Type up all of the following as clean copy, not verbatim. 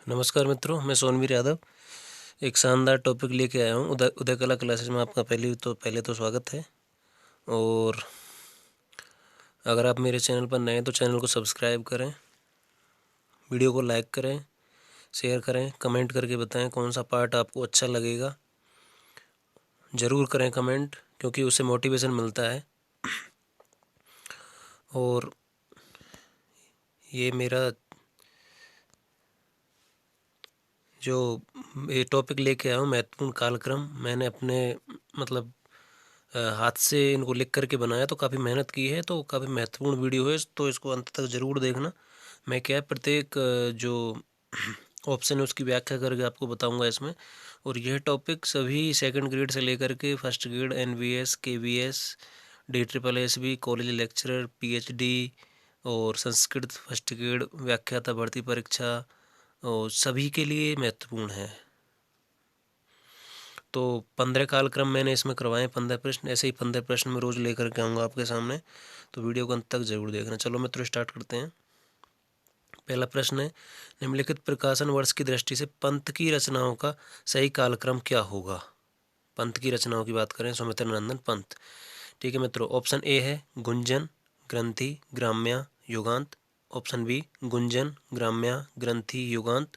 नमस्कार मित्रों, मैं सोनवीर यादव एक शानदार टॉपिक लेके आया हूँ। उदय कला क्लासेस में आपका पहले तो स्वागत है। और अगर आप मेरे चैनल पर नए हैं तो चैनल को सब्सक्राइब करें, वीडियो को लाइक करें, शेयर करें, कमेंट करके बताएं कौन सा पार्ट आपको अच्छा लगेगा। ज़रूर करें कमेंट, क्योंकि उससे मोटिवेशन मिलता है। और ये मेरा जो ये टॉपिक लेके आया हूँ, महत्वपूर्ण कालक्रम, मैंने अपने मतलब हाथ से इनको लिख करके बनाया, तो काफ़ी मेहनत की है, तो काफ़ी महत्वपूर्ण वीडियो है, तो इसको अंत तक ज़रूर देखना। मैं क्या है, प्रत्येक जो ऑप्शन है उसकी व्याख्या करके आपको बताऊंगा इसमें। और यह टॉपिक सभी सेकंड ग्रेड से लेकर के first grade, NVS, KVS, DSSS, college lecturer, PhD और संस्कृत फर्स्ट ग्रेड, व्याख्याता भर्ती परीक्षा, और सभी के लिए महत्वपूर्ण है। तो 15 कालक्रम मैंने इसमें करवाए, 15 प्रश्न, ऐसे ही 15 प्रश्न मैं रोज़ लेकर के आऊँगा आपके सामने, तो वीडियो को अंत तक ज़रूर देखना। चलो मित्रों, स्टार्ट करते हैं। पहला प्रश्न है, निम्नलिखित प्रकाशन वर्ष की दृष्टि से पंत की रचनाओं का सही कालक्रम क्या होगा। पंत की रचनाओं की बात करें, सौमित्र नंदन पंत। ठीक है मित्रों, ऑप्शन ए है गुंजन, ग्रंथि, ग्राम्या, युगांत। ऑप्शन बी गुंजन, ग्राम्या, ग्रंथि, युगांत।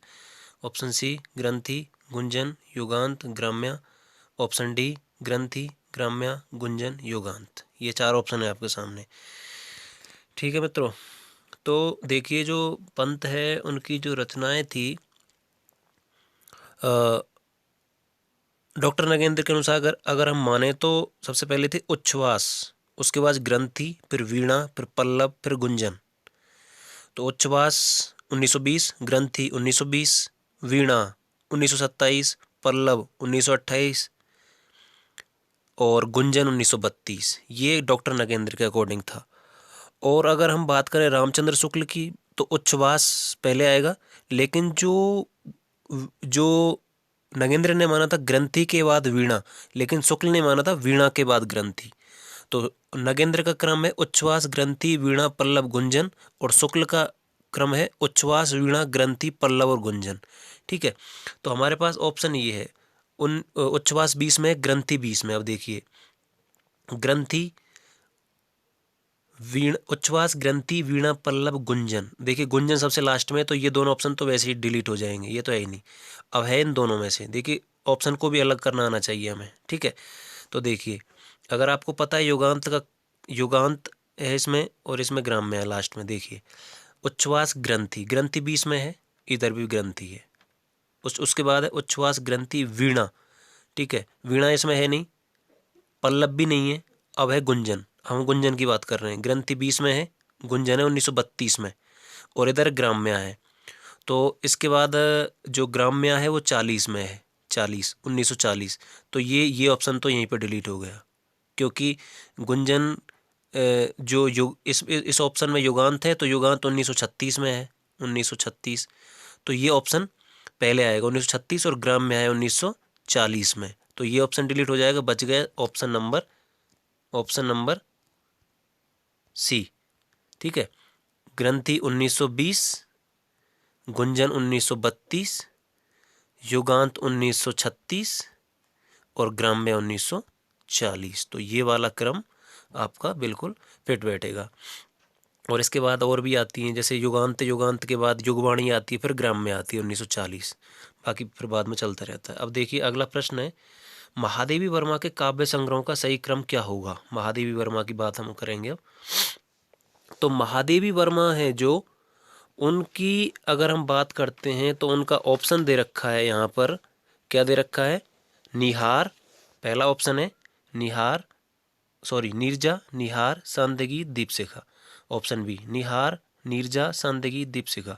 ऑप्शन सी ग्रंथि, गुंजन, युगांत, ग्राम्या। ऑप्शन डी ग्रंथि, ग्राम्या, गुंजन, युगांत। ये 4 ऑप्शन है आपके सामने। ठीक है मित्रों, तो देखिए, जो पंत है उनकी जो रचनाएं थी, डॉक्टर नगेंद्र के अनुसार अगर हम माने तो सबसे पहले थे उच्छ्वास, उसके बाद ग्रंथि, फिर वीणा, फिर पल्लव, फिर गुंजन। तो उच्छ्वास 1920, ग्रंथि 1920, वीणा 1927, पल्लव 1928 और गुंजन 1932। ये डॉक्टर नगेंद्र के अकॉर्डिंग था। और अगर हम बात करें रामचंद्र शुक्ल की, तो उच्छ्वास पहले आएगा, लेकिन जो जो नगेंद्र ने माना था ग्रंथि के बाद वीणा, लेकिन शुक्ल ने माना था वीणा के बाद ग्रंथि। तो नगेंद्र का क्रम है उच्छ्वास, ग्रंथि, वीणा, पल्लव, गुंजन, और शुक्ल का क्रम है उच्छ्वास, वीणा, ग्रंथि, पल्लव और गुंजन। ठीक है, तो हमारे पास ऑप्शन ये है, उच्छ्वास 20 में, ग्रंथि 20 में। अब देखिए, ग्रंथि, उच्छ्वास, ग्रंथि, वीणा, पल्लव, गुंजन। देखिए गुंजन सबसे लास्ट में, तो ये दोनों ऑप्शन तो वैसे ही डिलीट हो जाएंगे, ये तो है ही नहीं। अब है इन दोनों में से, देखिए ऑप्शन को भी अलग करना आना चाहिए हमें। ठीक है, तो देखिए, अगर आपको पता है युगांत है इसमें, और इसमें ग्राम्य है लास्ट में। देखिए, उच्छ्वास, ग्रंथि, ग्रंथि 20 में है, इधर भी ग्रंथि है। उसके बाद है उच्छ्वास, ग्रंथि, वीणा। ठीक है, वीणा इसमें है नहीं, पल्लव भी नहीं है। अब है गुंजन, हम गुंजन की बात कर रहे हैं। ग्रंथि 20 में है, गुंजन है 1932 में, और इधर ग्राम्या है। तो इसके बाद जो ग्राम्या है वो 40 में है, 1940। तो ये ऑप्शन तो यहीं पर डिलीट हो गया, क्योंकि गुंजन जो युग इस ऑप्शन में युगांत है, तो युगांत 1936 में है, 1936। तो ये ऑप्शन पहले आएगा 1936, और ग्राम्य है 1940 में। तो ये ऑप्शन डिलीट हो जाएगा, बच गया ऑप्शन नंबर सी। ठीक है, ग्रंथि 1920, गुंजन 1932, युगांत 1936 और ग्राम्य 1940। तो ये वाला क्रम आपका बिल्कुल फिट बैठेगा। और इसके बाद और भी आती हैं, जैसे युगांत के बाद युगवाणी आती है, फिर ग्राम्य आती है 1940। बाकी फिर बाद में चलता रहता है। अब देखिए, अगला प्रश्न है, महादेवी वर्मा के काव्य संग्रहों का सही क्रम क्या होगा। महादेवी वर्मा की बात हम करेंगे अब। तो महादेवी वर्मा है जो, उनकी अगर हम बात करते हैं तो उनका ऑप्शन दे रखा है यहाँ पर। क्या दे रखा है? निहार, पहला ऑप्शन है निहार, सॉरी नीरजा, निहार, सांदगी, दीपशिखा। ऑप्शन बी निहार, नीरजा, सांदगी, दीपशिखा।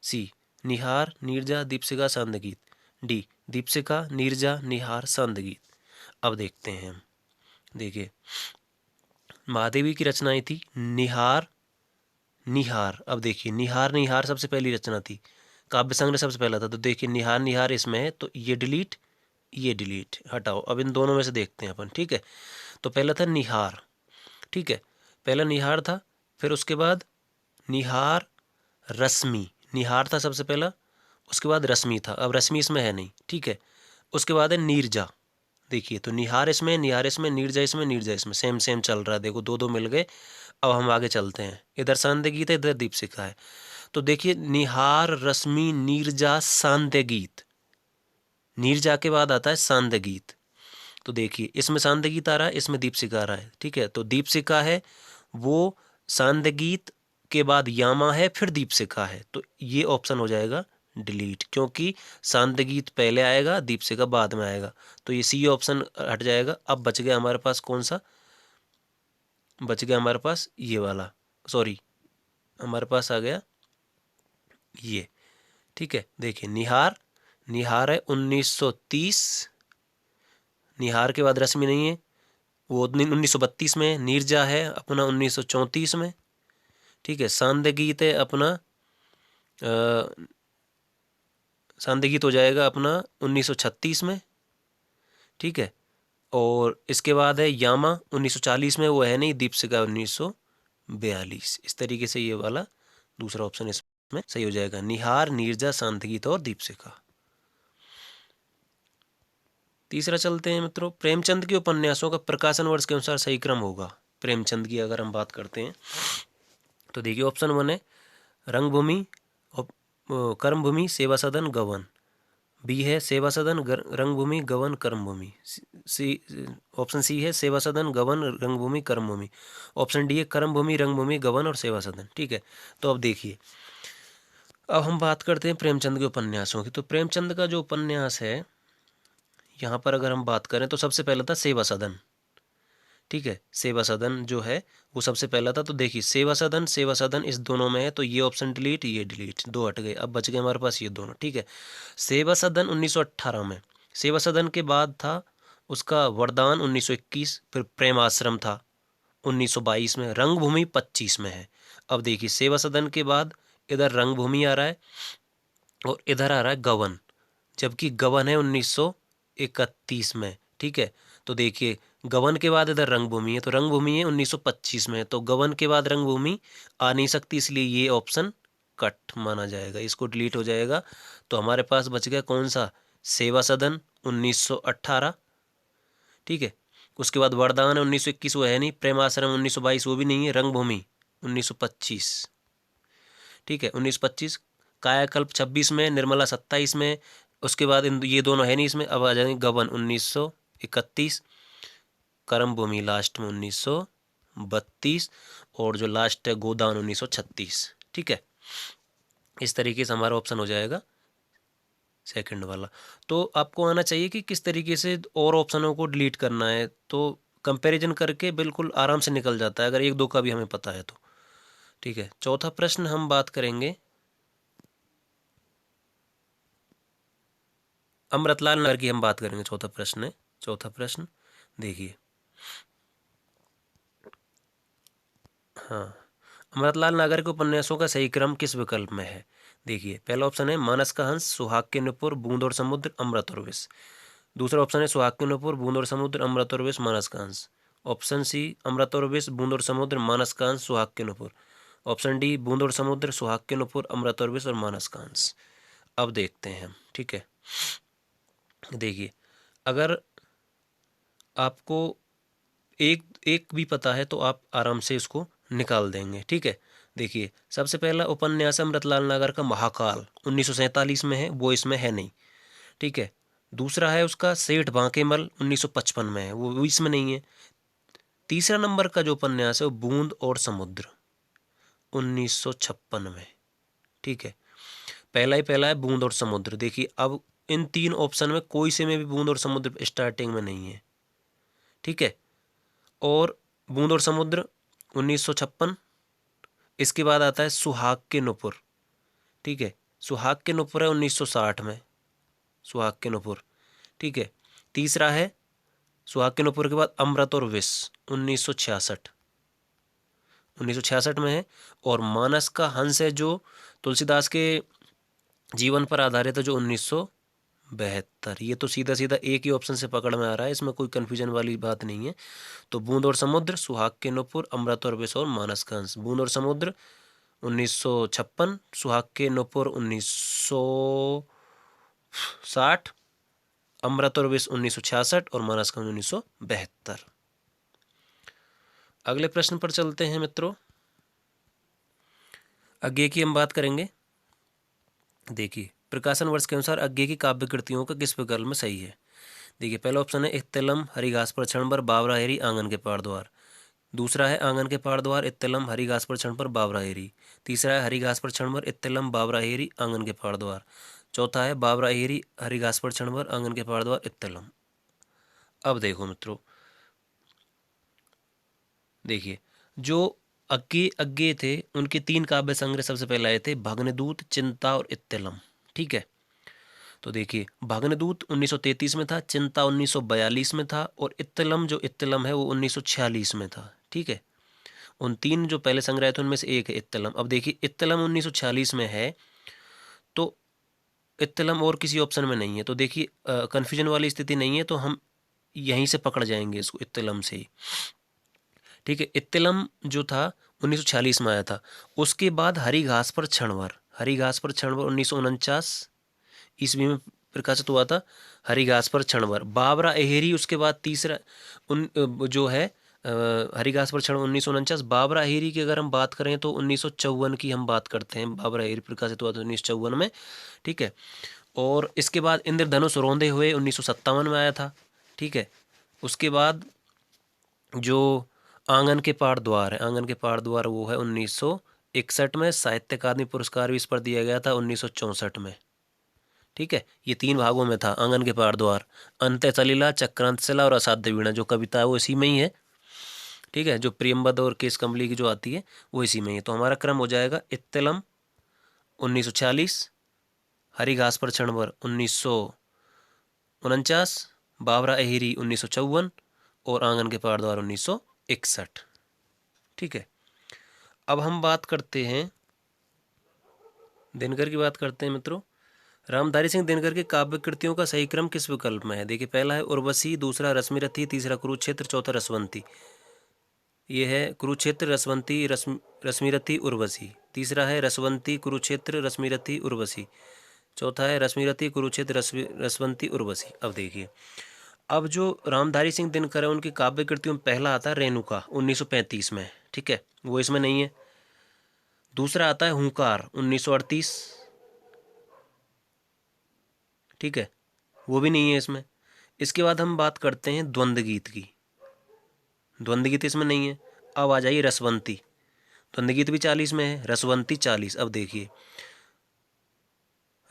सी निहार, नीरजा, दीपशिखा, सांदगी। डी दीपशिखा, नीरजा, निहार, सांदगी। अब देखते हैं हम। देखिए, महादेवी की रचनाएं थी निहार, निहार। अब देखिए, निहार निहार सबसे पहली रचना थी, काव्य संग्रह सबसे पहला था। तो देखिए, निहार निहार इसमें है, तो ये डिलीट, ये डिलीट, हटाओ। अब इन दोनों में से देखते हैं अपन। ठीक है, तो पहला था निहार। ठीक है, पहला निहार था, फिर उसके बाद निहार रश्मि, निहार था सबसे पहला, उसके बाद रश्मि था, अब रश्मि इसमें है नहीं, ठीक है। उसके बाद है नीरजा, देखिए तो निहार इसमें, निहार इसमें, नीरजा इसमें, नीरजा इसमें, सेम सेम चल रहा है, देखो दो दो मिल गए। अब हम आगे चलते हैं, इधर सांध्य गीत है, इधर दीपशिखा है। तो देखिए निहार, रश्मि, नीरजा, सांध्य गीत, नीरजा के बाद आता है सांध्य गीत। तो देखिए इसमें सांध्य गीत आ रहा है, इसमें दीपशिखा आ रहा है, ठीक है। तो दीपशिखा है वो सांध्य गीत के बाद यामा है, फिर दीपशिखा है, तो ये ऑप्शन हो जाएगा डिलीट, क्योंकि सांध्य गीत पहले आएगा, दीपशिखा बाद में आएगा, तो ये सी ऑप्शन हट जाएगा। अब बच गया हमारे पास कौन सा, बच गया हमारे पास ये वाला, सॉरी हमारे पास आ गया ये, ठीक है। देखिए निहार, निहार है 1930, निहार के बाद रश्मि नहीं है, वो 1932 में। नीरजा है अपना 1934 में, ठीक है। सांध्य गीत है अपना सांध्य गीत हो जाएगा अपना 1936 में, ठीक है। और इसके बाद है यामा 1940 में, वो है नहीं, दीपशिखा 1942। इस तरीके से ये वाला दूसरा ऑप्शन इसमें सही हो जाएगा, निहार, नीरजा, सांध्य गीत और दीपशिखा। तीसरा चलते हैं मित्रों, प्रेमचंद के उपन्यासों का प्रकाशन वर्ष के अनुसार सही क्रम होगा। प्रेमचंद की अगर हम बात करते हैं तो देखिए ऑप्शन 1 है रंगभूमि, कर्मभूमि, सेवा सदन, गवन। बी है सेवा सदन, रंगभूमि, गवन, कर्मभूमि। सी, ऑप्शन सी है सेवा सदन, गवन, रंगभूमि, कर्मभूमि। ऑप्शन डी है कर्मभूमि, रंगभूमि, गवन और सेवा सदन, ठीक है। तो अब देखिए, अब हम बात करते हैं प्रेमचंद के उपन्यासों की। तो प्रेमचंद का जो उपन्यास है यहाँ पर अगर हम बात करें तो सबसे पहला था सेवा सदन, ठीक है। सेवा सदन जो है वो सबसे पहला था। तो देखिए सेवा सदन, सेवा सदन इस दोनों में है, तो ये ऑप्शन डिलीट, ये डिलीट, दो हट गए। अब बच गए हमारे पास ये दोनों, ठीक है। सेवा सदन 1918 में, सेवा सदन के बाद था उसका वरदान 1921, फिर प्रेम आश्रम था 1922 में, रंगभूमि 25 में है। अब देखिए सेवा सदन के बाद इधर रंगभूमि आ रहा है और इधर आ रहा है गवन, जबकि गवन है 1931 में, ठीक है। तो देखिए गवन के बाद इधर रंगभूमि है, तो रंगभूमि है 1925 में, तो गवन के बाद रंगभूमि आ नहीं सकती, इसलिए ये ऑप्शन कट माना जाएगा, इसको डिलीट हो जाएगा। तो हमारे पास बच गया कौन सा, सेवा सदन 1918, ठीक है। उसके बाद वरदान है 1921, वो है नहीं, प्रेमाश्रम 1922, वो भी नहीं है, रंगभूमि 1925, ठीक है 1925, कायाकल्प 26 में, निर्मला 27 में। उसके बाद ये दोनों है नहीं इसमें, अब आ जाएंगे गबन 1931, कर्मभूमि लास्ट में 1932, और जो लास्ट है गोदान 1936, ठीक है। इस तरीके से हमारा ऑप्शन हो जाएगा सेकंड वाला। तो आपको आना चाहिए कि किस तरीके से और ऑप्शनों को डिलीट करना है, तो कंपैरिजन करके बिल्कुल आराम से निकल जाता है, अगर एक दो का भी हमें पता है तो, ठीक है। चौथा प्रश्न हम बात करेंगे अमृतलाल नगर की, हम बात करेंगे। चौथा प्रश्न है, चौथा प्रश्न देखिए, हाँ, अमृतलाल नागर के उपन्यासों का सही क्रम किस विकल्प में है। देखिए पहला ऑप्शन है मानस का हंस, सुहाग के नुपुर, बूंद और समुद्र, अमृत और विष। दूसरा ऑप्शन है सुहाग के नुपुर, बूंद और समुद्र, अमृत और विष, मानस का हंस। ऑप्शन सी अमृत और विष, बूंद और समुद्र, मानस का हंस, सुहाग के नुपुर। ऑप्शन डी बूंद और समुद्र, सुहाग के नुपुर, अमृत और विष और मानस का हंस। अब देखते हैं हम, ठीक है। देखिए अगर आपको एक एक भी पता है तो आप आराम से इसको निकाल देंगे, ठीक है। देखिए सबसे पहला उपन्यास अमृतलाल नागर का महाकाल 1947 में है, वो इसमें है नहीं, ठीक है। दूसरा है उसका सेठ बांकेमल 1955 में है, वो इसमें नहीं है। तीसरा नंबर का जो उपन्यास है वो बूंद और समुद्र 1956 में, ठीक है। पहला ही पहला है बूंद और समुद्र। देखिए अब इन तीन ऑप्शन में कोई से में भी बूंद और समुद्र स्टार्टिंग में नहीं है, ठीक है। और बूंद और समुद्र 1956, इसके बाद आता है सुहाग के नुपुर, ठीक है। सुहाग के नुपुर है 1960 में, सुहाग के नुपुर, ठीक है। तीसरा है सुहाग के नुपुर के बाद अमृत और विष 1966 में है। और मानस का हंस है जो तुलसीदास के जीवन पर आधारित है, जो 1972। ये तो सीधा सीधा एक ही ऑप्शन से पकड़ में आ रहा है, इसमें कोई कन्फ्यूजन वाली बात नहीं है। तो बूंद और समुद्र, सुहाग के नुपुर, अमृत और विष और मानस का हंस। बूंद और समुद्र 1956, सुहाग के नूपुर 1960, अमृत और विष 1966 और मानसकंस 1972। अगले प्रश्न पर चलते हैं मित्रों। अज्ञे की हम बात करेंगे। देखिए, प्रकाशन वर्ष के अनुसार अज्ञे की काव्य कृतियों का किस विकल्प में सही है। देखिए, पहला ऑप्शन है इत्तलम, हरिघास पर क्षणभर, बाबरा हेरी, आंगन के पार द्वार। दूसरा है आंगन के पार द्वार, इत्तलम, हरिघास पर क्षणभर, बाबरा हेरी। तीसरा है हरिघास पर क्षणभर, इत्तलम, बाबरा हेरी, आंगन के पार द्वार। चौथा है बाबरा हेरी, हरिघास पर क्षणभर, आंगन के पार द्वार, इत्तलम। अब देखो मित्रों, देखिए, जो अज्ञे थे उनके 3 काव्य संग्रह सबसे पहले आए थे, भग्नदूत, चिंता और इत्तलम। ठीक है, तो देखिए, भग्नदूत 1933 में था, चिंता 1942 में था और इत्तलम जो इत्तलम है वो 1946 में था। ठीक है, उन 3 जो पहले संग्रह थे उनमें से एक है इत्तलम। अब देखिए, इत्तलम 1946 में है तो इत्तलम और किसी ऑप्शन में नहीं है, तो देखिए कन्फ्यूजन वाली स्थिति नहीं है, तो हम यहीं से पकड़ जाएंगे इसको, इत्तलम से ही। ठीक है, इत्तलम जो था 1946 में आया था। उसके बाद हरिघास पर क्षणभर, हरिघास पर क्षणभर 1949 ईस्वी में प्रकाशित हुआ था, हरिघास पर क्षणभर। बाबरा अहेरी उसके बाद तीसरा जो है हरिघास पर क्षण 1949। बाबरा अहेरी की अगर हम बात करें तो 1954 की हम बात करते हैं, बाबरा अहेरी प्रकाशित हुआ था 1954 में। ठीक है, और इसके बाद इंद्रधनुष रोंदे हुए 1957 में आया था। ठीक है, उसके बाद जो आंगन के पार द्वार है, आंगन के पार द्वार वो है 1961 में। साहित्य अकादमी पुरस्कार भी इस पर दिया गया था 1964 में। ठीक है, ये 3 भागों में था, आंगन के पार द्वार, अंत्य सलिला, चक्रांत शिला और असाध्य वीणा। जो कविता है वो इसी में ही है। ठीक है, जो प्रियंबद और केस कमली की जो आती है वो इसी में ही है। तो हमारा क्रम हो जाएगा इत्तलम 1946, हरिघास पर क्षणभर 1949, बाबरा अहिरी 1954 और आंगन के पार द्वार 1961। ठीक है, अब हम बात करते हैं दिनकर की बात करते हैं मित्रों। रामधारी सिंह दिनकर के काव्य कृतियों का सही क्रम किस विकल्प में है। देखिए, पहला है उर्वशी, दूसरा रश्मिरथी, तीसरा कुरुक्षेत्र, चौथा रसवंती। ये है कुरुक्षेत्र, रसवंती, रश्मिरथी, उर्वशी। तीसरा है रसवंती, कुरुक्षेत्र, रश्मिरथी, उर्वशी। चौथा है रश्मिरथी, कुरुक्षेत्र, रसवंती, उर्वशी। अब देखिए, अब जो रामधारी सिंह दिनकर है उनकी काव्य कृतियों में पहला आता है रेणुका 1935 में। ठीक है, वो इसमें नहीं है। दूसरा आता है हुंकार 1938। ठीक है, वो भी नहीं है इसमें। इसके बाद हम बात करते हैं द्वंद्व गीत की। द्वंद्व गीत इसमें नहीं है। अब आ जाइए रसवंती। द्वंद्व गीत भी 40 में है, रसवंती 40। अब देखिए,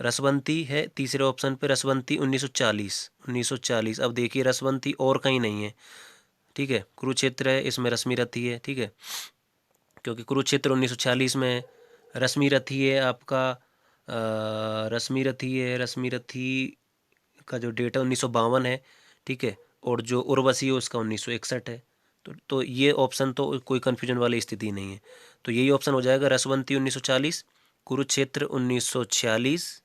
रसवंती है तीसरे ऑप्शन पे, रसवंती 1940, 1940। अब देखिए, रसवंती और कहीं नहीं है। ठीक है, कुरुक्षेत्र है, इसमें रश्मिरथी है। ठीक है, क्योंकि कुरुक्षेत्र 1946 में है। रश्मिरथी है आपका, रश्मिरथी है, रश्मिरथी का जो डेट है 1952 है। ठीक है, और जो उर्वशी है उसका 1961 है। तो ये ऑप्शन तो कोई कन्फ्यूजन वाली स्थिति नहीं है। तो यही ऑप्शन हो जाएगा, रसवंती 1940, कुरुक्षेत्र 1946,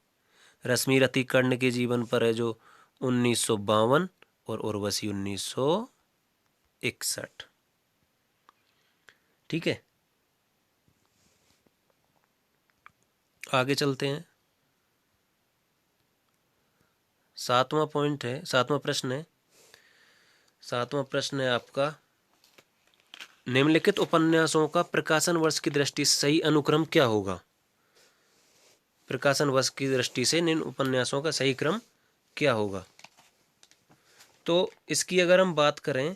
रश्मिरथी कर्ण के जीवन पर है जो 1952 और उर्वशी 1961। ठीक है, आगे चलते हैं। 7वां पॉइंट है, 7वां प्रश्न है। 7वां प्रश्न है आपका, निम्नलिखित उपन्यासों का प्रकाशन वर्ष की दृष्टि से सही अनुक्रम क्या होगा। प्रकाशन वर्ष की दृष्टि से निम्न उपन्यासों का सही क्रम क्या होगा। तो इसकी अगर हम बात करें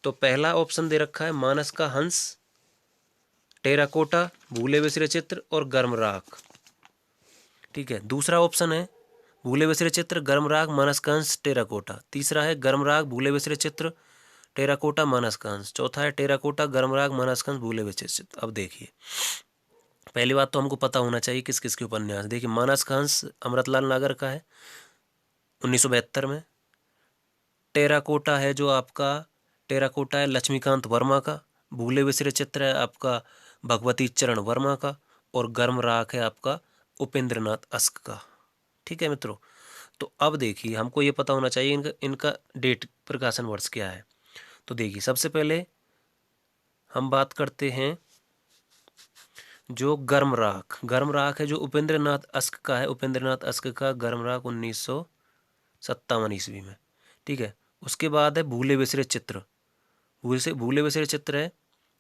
तो पहला ऑप्शन दे रखा है मानस का हंस, टेराकोटा, भूले बिसरे चित्र और गर्म राख। ठीक है, दूसरा ऑप्शन है भूले बिसरे चित्र, गर्म राग, मानस का हंस, टेराकोटा। तीसरा है गर्म राग, भूले बिसरे चित्र, टेराकोटा, मानस का हंस। चौथा है टेराकोटा, गर्म राग, मानस का हंस, भूले बिसरे चित्र। अब देखिए, पहली बात तो हमको पता होना चाहिए किस किस के उपन्यास। देखिए, मानस का हंस अमृतलाल नागर का है 1972 में। टेराकोटा है जो आपका, टेराकोटा है लक्ष्मीकांत वर्मा का। भूले बिसरे चित्र है आपका भगवती चरण वर्मा का। और गर्म राख है आपका उपेंद्र नाथ अस्क का। ठीक है मित्रों, तो अब देखिए, हमको ये पता होना चाहिए इनका इनका डेट, प्रकाशन वर्ष क्या है। तो देखिए, सबसे पहले हम बात करते हैं जो गर्म राख है जो उपेंद्र नाथ अस्क का है, उपेंद्र नाथ अस्क का गर्म राख 1957 ईस्वी में। ठीक है। उसके बाद है भूले बिसरे चित्र, भूले बिसरे चित्र है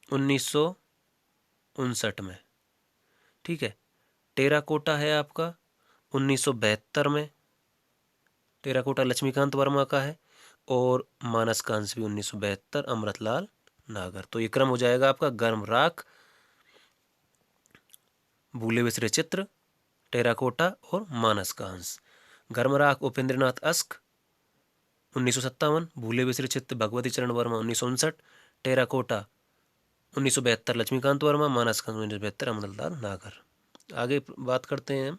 1959 में। ठीक है। टेराकोटा है आपका 1972 में, टेराकोटा लक्ष्मीकांत वर्मा का है। और मानस कांस भी 1972, अमृतलाल नागर। तो ये क्रम हो जाएगा आपका गर्म राख, भूले बिसरे चित्र, टेराकोटा और मानस कांस। गर्म राख उपेंद्रनाथ अस्क 1957, भूले बिसरे चित्र भगवती चरण वर्मा 1959, टेराकोटा 1972 लक्ष्मीकांत वर्मा, मानस कांस 1972 अमृतलाल नागर। आगे बात करते हैं।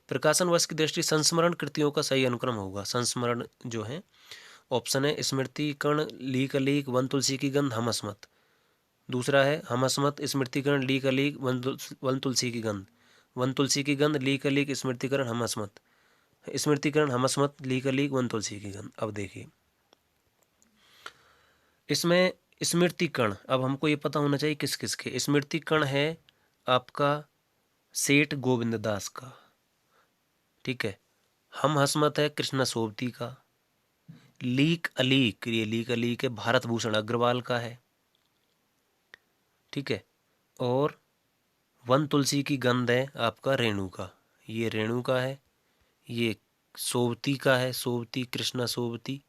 प्रकाशन वर्ष की दृष्टि संस्मरण कृतियों का सही अनुक्रम होगा। संस्मरण जो है ऑप्शन है स्मृतिकर्ण, लीक अलीक, वन तुलसी की गंध, हमसमत। दूसरा है हमसमत, स्मृतिकर्ण, लीक अलीक, वन तुलसी की गंध। वन तुलसी की गंध, लीक अलीक, स्मृतिकरण, हमसमत। स्मृतिकरण, हमसमत, लीक अलीक, वन तुलसी की गंध। अब देखिए इसमें स्मृतिकर्ण, अब हमको ये पता होना चाहिए किस किस के। स्मृतिकर्ण है आपका सेठ गोविंददास का। ठीक है। हम हसमत है कृष्णा सोबती का। लीक अलीक, ये लीक अलीक है भारत भूषण अग्रवाल का है। ठीक है। और वन तुलसी की गंध है आपका रेणु का, ये रेणु का है। ये सोबती का है, सोबती कृष्णा सोबती।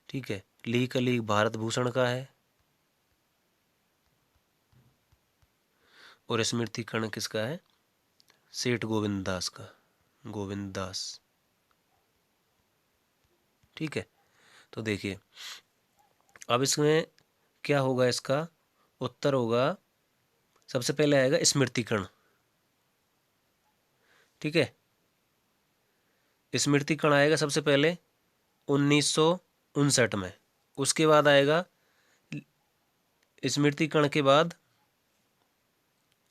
ठीक है। लीक अलीक भारत भूषण का है। और स्मृतिकर्ण किसका है? सेठ गोविंद दास का, गोविंद दास। ठीक है। तो देखिए अब इसमें क्या होगा, इसका उत्तर होगा सबसे पहले आएगा स्मृतिकर्ण। ठीक है। स्मृतिकर्ण आएगा सबसे पहले 1959 में। उसके बाद आएगा स्मृतिकर्ण के बाद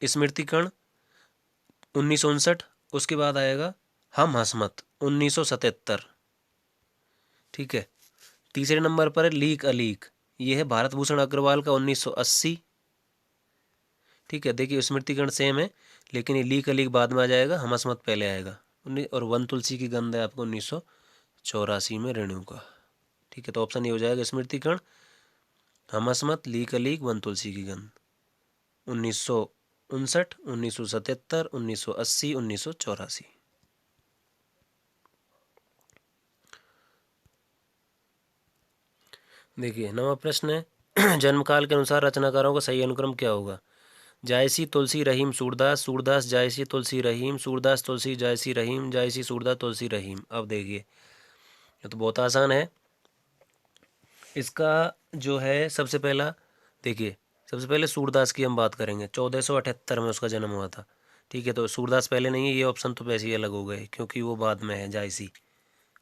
स्मृतिकर्ण 1959। उसके बाद आएगा हम हसमत 1977। ठीक है। तीसरे नंबर पर है लीक अलीक, ये है भारत भूषण अग्रवाल का 1980। ठीक है। देखिए स्मृतिकर्ण सेम है, लेकिन ये लीक अलीक बाद में आ जाएगा, हम हसमत पहले आएगा। और वन तुलसी की गंध है आपको 1984 में रेणु का। ठीक है। तो ऑप्शन ये हो जाएगा स्मृतिकर्ण, हमसमत, लीक अलीक, वन तुलसी की गंध। 1959, 1977, 1980, 1984। देखिए नवा प्रश्न है जन्मकाल के अनुसार रचनाकारों का सही अनुक्रम क्या होगा? जायसी, तुलसी, रहीम, सूरदास, सूरदास, जायसी, तुलसी, रहीम, सूरदास, तुलसी, जायसी, रहीम, जायसी, सूरदास, तुलसी, रहीम। अब देखिए ये तो बहुत आसान है। इसका जो है सबसे पहला देखिए, सबसे पहले सूरदास की हम बात करेंगे। 1478 में उसका जन्म हुआ था। ठीक है। तो सूरदास पहले नहीं है, ये ऑप्शन तो वैसे ही अलग हो गए क्योंकि वो बाद में है, जायसी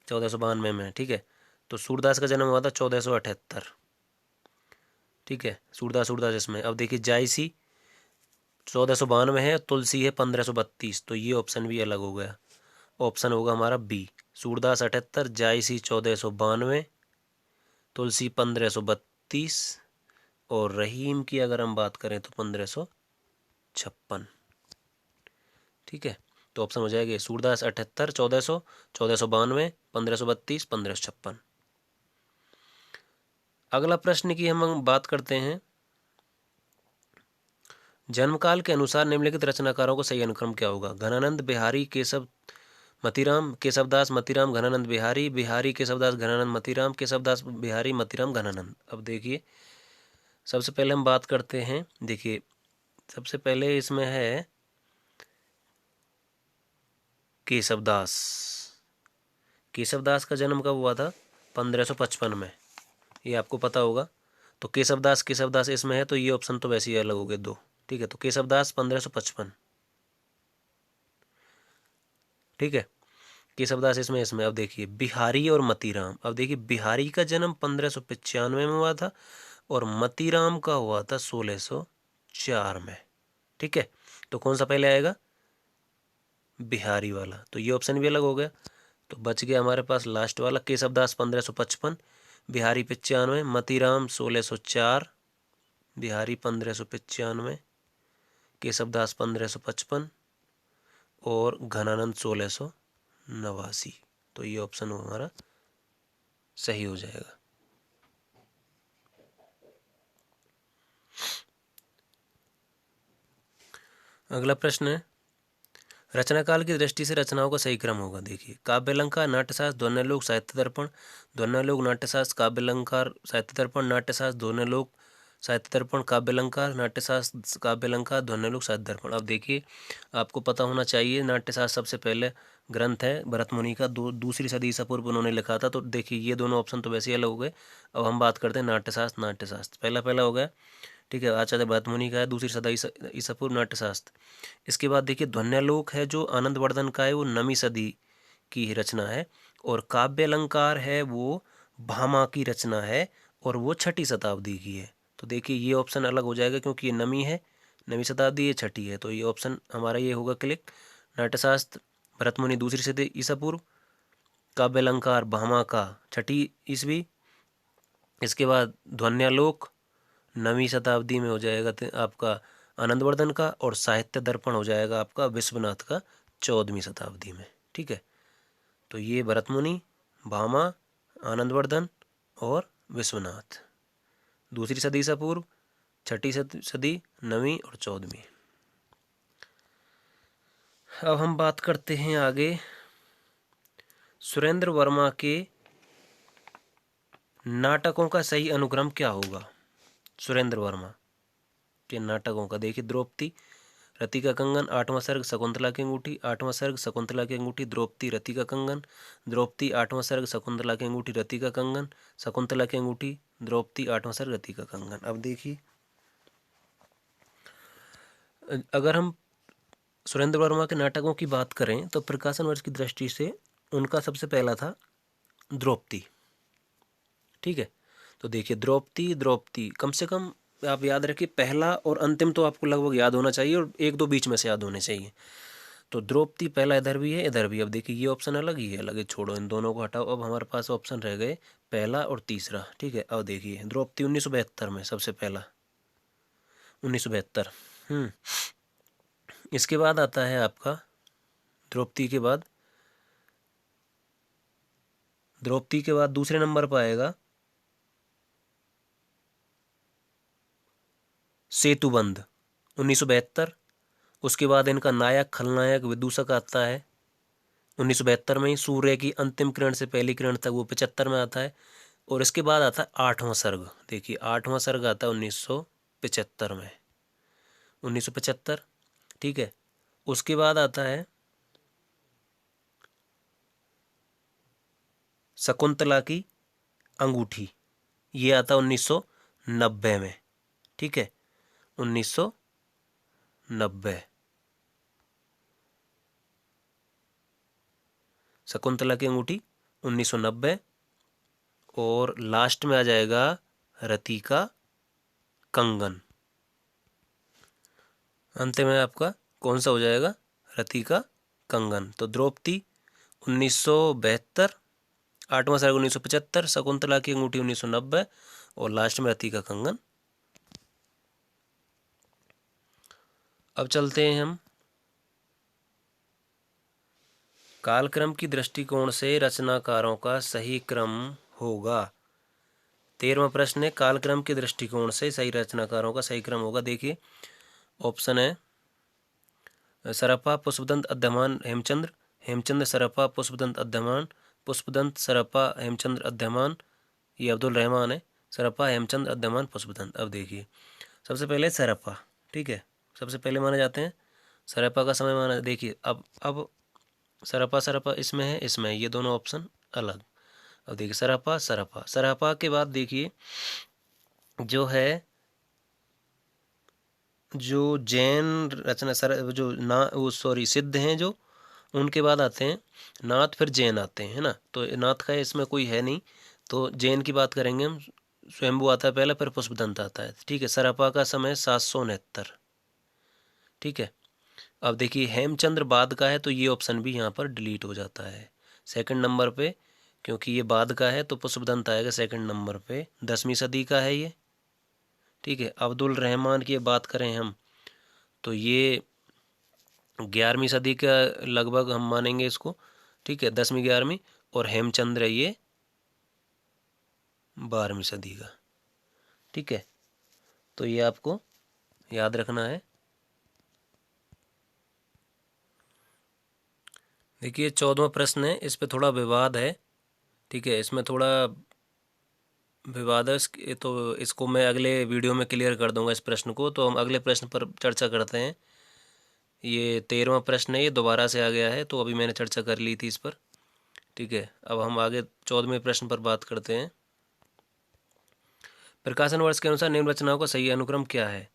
1492 में। ठीक है। तो सूरदास का जन्म हुआ था 1478। ठीक है। सूरदास सूरदास इसमें। अब देखिए जायसी 1492 है, तुलसी है 1532, तो ये ऑप्शन भी अलग हो गया। ऑप्शन होगा हमारा बी, सूरदास 78, जायसी 1492, तुलसी 1532 और रहीम की अगर हम बात करें तो 1556। ठीक है। तो ऑप्शन हो जाएगा सूरदास 78, 1400, 1492, 1532, 1556। अगला प्रश्न की हम बात करते हैं। जन्मकाल के अनुसार निम्नलिखित रचनाकारों का सही अनुक्रम क्या होगा? घनानंद, बिहारी, केशव, मतीराम, केशवदास, मतीराम, घनानंद, बिहारी, बिहारी, केशवदास, घनानंद, मतीराम, केशवदास, बिहारी, मतीराम, घनानंद। अब देखिए सबसे पहले हम बात करते हैं। देखिए सबसे पहले इसमें है केशवदास। केशवदास का जन्म कब हुआ था? 1555 में, ये आपको पता होगा। तो केशवदास, केशवदास इसमें है, तो ये ऑप्शन तो वैसे ही अलग हो गए दो। ठीक है। तो केशवदास 1555। ठीक है। केशवदास इसमें इसमें। अब देखिए बिहारी और मतीराम। अब देखिए बिहारी का जन्म 1595 में हुआ था और मतीराम का हुआ था 1604 में। ठीक है। तो कौन सा पहले आएगा? बिहारी वाला। तो ये ऑप्शन भी अलग हो गया। तो बच गया हमारे पास लास्ट वाला, केशवदास 1555, बिहारी 95, मतीराम 1604, बिहारी 1595। केशवदास 1555 और घनानंद 1689। तो ये ऑप्शन हमारा सही हो जाएगा। अगला प्रश्न है, रचना काल की दृष्टि से रचनाओं का सही क्रम होगा। देखिए, काव्यालंकार, नाट्यशास्त्र, ध्वन्यालोक, साहित्य दर्पण, ध्वन्यालोक, नाट्यशास्त्र, काव्यालंकार, साहित्य दर्पण, नाट्यशास्त्र, ध्वन्यालोक, साहित्य दर्पण, काव्यालंकार, नाट्यशास्त्र, काव्यालंकार, ध्वन्यालोक, साहित्य दर्पण। अब देखिए, आपको पता होना चाहिए नाट्यशास्त्र सबसे पहले ग्रंथ है भरत मुनि का, दूसरी सदी ईसा पूर्व उन्होंने लिखा था। तो देखिए, ये दोनों ऑप्शन तो वैसे ही अलग हो गए। अब हम बात करते हैं नाट्यशास्त्र। नाट्यशास्त्र पहला पहला हो गया, ठीक है, आचार्य भरत मुनि का है, दूसरी सदी ईसा पूर्व, नाट्यशास्त्र। इसके बाद देखिए, ध्वन्यालोक है जो आनंदवर्धन का है, वो 9वीं सदी की रचना है। और काव्य अलंकार है वो भामा की रचना है और वो 6ठी शताब्दी की है। तो देखिए, ये ऑप्शन अलग हो जाएगा क्योंकि ये 9वीं है, 9वीं शताब्दी, ये 6ठी है। तो ये ऑप्शन हमारा ये होगा क्लिक। नाट्यशास्त्र भरत मुनि दूसरी सदी ईसा पूर्व, काव्य अलंकार भामा का 6ठी ईस्वी। इसके बाद ध्वन्यालोक 9वीं शताब्दी में हो जाएगा आपका आनंदवर्धन का, और साहित्य दर्पण हो जाएगा आपका विश्वनाथ का 14वीं शताब्दी में। ठीक है, तो ये भरत मुनि, भामा, आनंदवर्धन और विश्वनाथ, दूसरी सदी से पूर्व, 6ठी सदी, 9वीं और 14वीं। अब हम बात करते हैं आगे सुरेंद्र वर्मा के नाटकों का सही अनुक्रम क्या होगा। सुरेंद्र वर्मा के नाटकों का देखिए, द्रौपदी, रति का कंगन, 8वां सर्ग, शकुंतला की अंगूठी, 8वां सर्ग, शकुंतला की अंगूठी, द्रौपदी, रति का कंगन, द्रौपदी, 8वां सर्ग, शकुंतला की अंगूठी, रति का कंगन, शकुंतला की अंगूठी, द्रौपदी, 8वां सर्ग, रति का कंगन। अब देखिए, अगर हम सुरेंद्र वर्मा के नाटकों की बात करें तो प्रकाशन वर्ष की दृष्टि से उनका सबसे पहला था द्रौपदी। ठीक है, तो देखिए, द्रौपदी, द्रौपदी कम से कम आप याद रखिए, पहला और अंतिम तो आपको लगभग याद होना चाहिए और एक दो बीच में से याद होने चाहिए। तो द्रौपदी पहला इधर भी है, इधर भी। अब देखिए, ये ऑप्शन अलग ही है, अलग है, छोड़ो, इन दोनों को हटाओ। अब हमारे पास ऑप्शन रह गए पहला और तीसरा। ठीक है, अब देखिए, द्रौपदी 1972 में सबसे पहला, 1972। इसके बाद आता है आपका द्रौपदी के बाद दूसरे नंबर पर आएगा सेतुबंध, 1972। उसके बाद इनका नायक खलनायक विदूषक आता है 1972 में ही। सूर्य की अंतिम किरण से पहली किरण तक, वो 75 में आता है। और इसके बाद आता है 8वां सर्ग। देखिए, 8वां सर्ग आता है 1975 में, 1975। ठीक है, उसके बाद आता है शकुंतला की अंगूठी, ये आता है 1990 में। ठीक है, 1990 शकुंतला की अंगूठी 1990। और लास्ट में आ जाएगा रति का कंगन। अंत में आपका कौन सा हो जाएगा, रति का कंगन। तो द्रौपदी 1972, 8वां सर्ग 1975, शकुंतला की अंगूठी 1990 और लास्ट में रति का कंगन। अब चलते हैं हम कालक्रम की दृष्टिकोण से रचनाकारों का सही क्रम होगा। 13वां प्रश्न है, कालक्रम के दृष्टिकोण से सही रचनाकारों का सही क्रम होगा। देखिए, ऑप्शन है सरपा, पुष्पदंत, अध्ययमान, हेमचंद्र, हेमचंद्र, सरपा, पुष्पदंत, अध्ययमान, पुष्पदंत, सरपा, हेमचंद्र, अध्ययमान। ये अब्दुल रहमान है, सरपा, हेमचंद्र, अध्ययमान, पुष्पदंत। अब देखिए, सबसे पहले सरपा, ठीक है, सबसे पहले माने जाते हैं, सरपा का समय माना। देखिए, अब सरपा सरपा इसमें है, इसमें है, ये दोनों ऑप्शन अलग। अब देखिए, सरपा सरपा, सरपा के बाद देखिए जो है, जो जैन रचना जो ना वो सॉरी सिद्ध हैं जो, उनके बाद आते हैं नाथ, फिर जैन आते हैं, है ना। तो नाथ का इसमें कोई है नहीं, तो जैन की बात करेंगे हम। स्वयंभू आता है पहले, फिर पुष्पदंत आता है। ठीक है, सरपा का समय 769। ठीक है, अब देखिए, हेमचंद्र बाद का है, तो ये ऑप्शन भी यहाँ पर डिलीट हो जाता है सेकंड नंबर पे, क्योंकि ये बाद का है, तो पुष्पदंत आएगा सेकंड नंबर पे, 10वीं सदी का है ये। ठीक है, अब्दुल रहमान की बात करें हम तो ये 11वीं सदी का लगभग हम मानेंगे इसको, ठीक है, 10वीं 11वीं। और हेमचंद्र है ये 12वीं सदी का, ठीक है। तो ये आपको याद रखना है। देखिए 14वां प्रश्न है, इस पे थोड़ा विवाद है, ठीक है, इसमें थोड़ा विवाद है, तो इसको मैं अगले वीडियो में क्लियर कर दूंगा इस प्रश्न को। तो हम अगले प्रश्न पर चर्चा करते हैं। ये 13वां प्रश्न है, ये दोबारा से आ गया है, तो अभी मैंने चर्चा कर ली थी इस पर, ठीक है। अब हम आगे 14वें प्रश्न पर बात करते हैं। प्रकाशन वर्ष के अनुसार निम्न रचनाओं का सही अनुक्रम क्या है?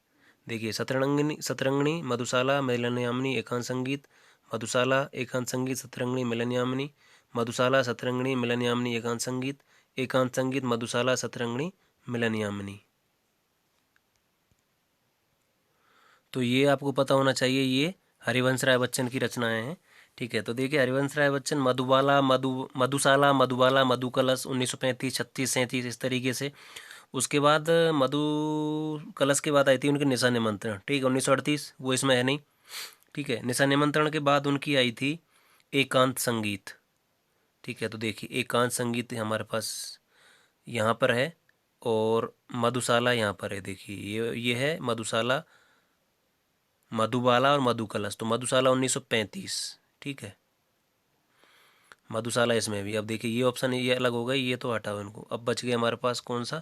देखिए, सतरंगिणी सतरंगिणी मधुशाला मिलनयामिनी एकांत संगीत, मधुशाला एकांत संगीत सतरंगिणी मिलनयामिनी, मधुशाला सतरंगिणी मिलनयामिनी एकांत संगीत मधुशाला सतरंगिणी मिलनयामिनी। तो ये आपको पता होना चाहिए, ये हरिवंश राय बच्चन की रचनाएं हैं, ठीक है। तो देखिए, हरिवंश राय बच्चन मधुशाला मधुबाला मधुकलश 1935 36 37 इस तरीके से। उसके बाद मधु कलश के बाद आई थी उनकी निशा निमंत्रण, ठीक है, 1938, वो इसमें है नहीं, ठीक है। निशा निमंत्रण के बाद उनकी आई थी एकांत संगीत, ठीक है। तो देखिए, एकांत संगीत हमारे पास यहाँ पर है, और मधुशाला यहाँ पर है। देखिए, ये है मधुशाला, मधुबाला और मधुकलश। तो मधुशाला 1935, ठीक है, मधुशाला इसमें भी। अब देखिए, ये ऑप्शन ये अलग हो गई, ये तो हटाओ इनको। अब बच गया हमारे पास कौन सा,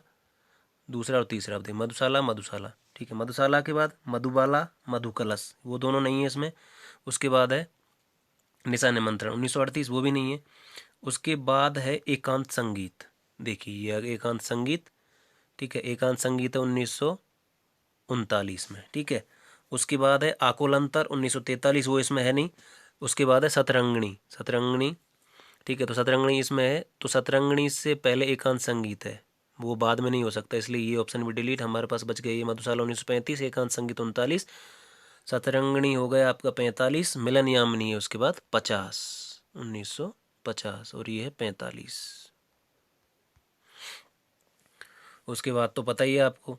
दूसरा और तीसरा। अब देखिए, मधुशाला मधुशाला, ठीक है। मधुशाला के बाद मधुबाला मधुकलश, वो दोनों नहीं है इसमें। उसके बाद है निशा निमंत्रण 1938, वो भी नहीं है। उसके बाद है एकांत संगीत, देखिए ये एकांत संगीत, ठीक है, एकांत संगीत है 1939 में, ठीक है। उसके बाद है आकोलंतर 1943, वो इसमें है नहीं। उसके बाद है सतरंगिणी सतरंगिणी, ठीक है। तो सतरंगिणी इसमें है, तो सतरंगिणी से पहले एकांत संगीत है, वो बाद में नहीं हो सकता, इसलिए ये ऑप्शन भी डिलीट। हमारे पास बच गई है मधुशाला 1935, एकांत संगीत 39, सतरंगिणी हो गया आपका 45, मिलन यामिनी है उसके बाद 50, 1950, और ये है 45। उसके बाद तो पता ही है आपको,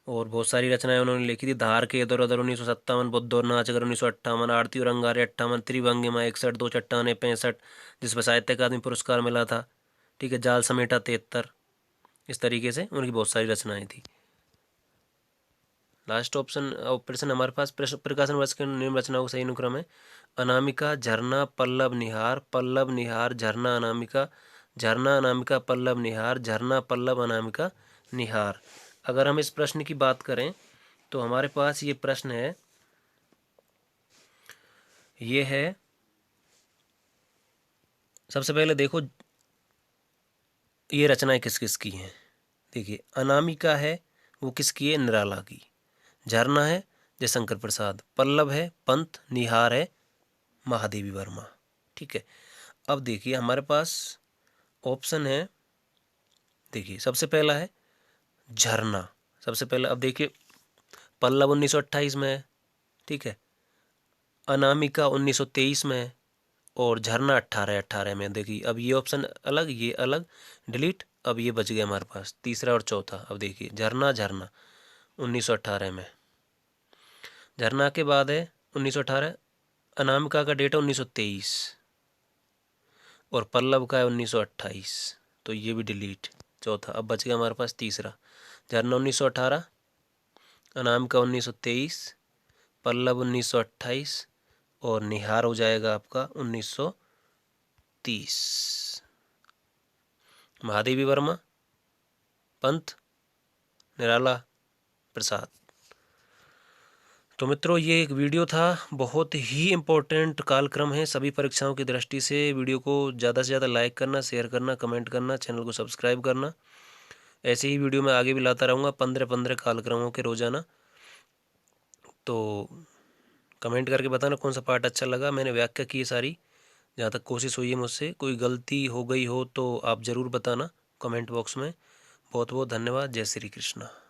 और बहुत सारी रचनाएं उन्होंने लिखी थी। धार के इधर उधर 1957, बुद्ध और नाचगर 1958, आरती और अंगारे 58, त्रिभंगिमा 61, दो चट्टाने 65, जिस पर साहित्य अकादमी पुरस्कार मिला था, ठीक है। जाल समेटा 73, इस तरीके से उनकी बहुत सारी रचनाएं थी। लास्ट ऑप्शन प्रश्न हमारे पास, प्रकाशन वर्ष के निम्न रचनाओं का सही अनुक्रम है। अनामिका, झरना, पल्लव निहार, झरना अनामिका, झरना अनामिका पल्लव निहार, झरना पल्लव अनामिका निहार। अगर हम इस प्रश्न की बात करें तो हमारे पास ये प्रश्न है, ये है, सबसे पहले देखो ये रचनाएं किस किस की हैं। देखिए, अनामिका है वो किसकी है, निराला की। झरना है जयशंकर प्रसाद, पल्लव है पंत, निहार है महादेवी वर्मा, ठीक है। अब देखिए हमारे पास ऑप्शन है, देखिए सबसे पहला है झरना, सबसे पहला। अब देखिए, पल्लव 1928 में है, ठीक है, अनामिका 1923 में है, और झरना 1818 में। देखिए, अब ये ऑप्शन अलग, ये अलग, डिलीट। अब ये बच गया हमारे पास तीसरा और चौथा। अब देखिए, झरना 1918 में, झरना के बाद है 1918, अनामिका का डेट है 1923, और पल्लव का है 1928, तो ये भी डिलीट, चौथा। अब बच गया हमारे पास तीसरा, झरना 1918, अनामिका 1923, पल्लव 1928, और निहार हो जाएगा आपका 1930। महादेवी वर्मा, पंत, निराला, प्रसाद। तो मित्रों, ये एक वीडियो था, बहुत ही इम्पोर्टेंट कालक्रम है सभी परीक्षाओं की दृष्टि से। वीडियो को ज़्यादा से ज़्यादा लाइक करना, शेयर करना, कमेंट करना, चैनल को सब्सक्राइब करना। ऐसे ही वीडियो मैं आगे भी लाता रहूँगा, 15-15 कालक्रमों के रोज़ाना। तो कमेंट करके बताना कौन सा पार्ट अच्छा लगा। मैंने व्याख्या की है सारी, जहाँ तक कोशिश हुई है मुझसे। कोई गलती हो गई हो तो आप ज़रूर बताना कमेंट बॉक्स में। बहुत बहुत धन्यवाद। जय श्री कृष्णा।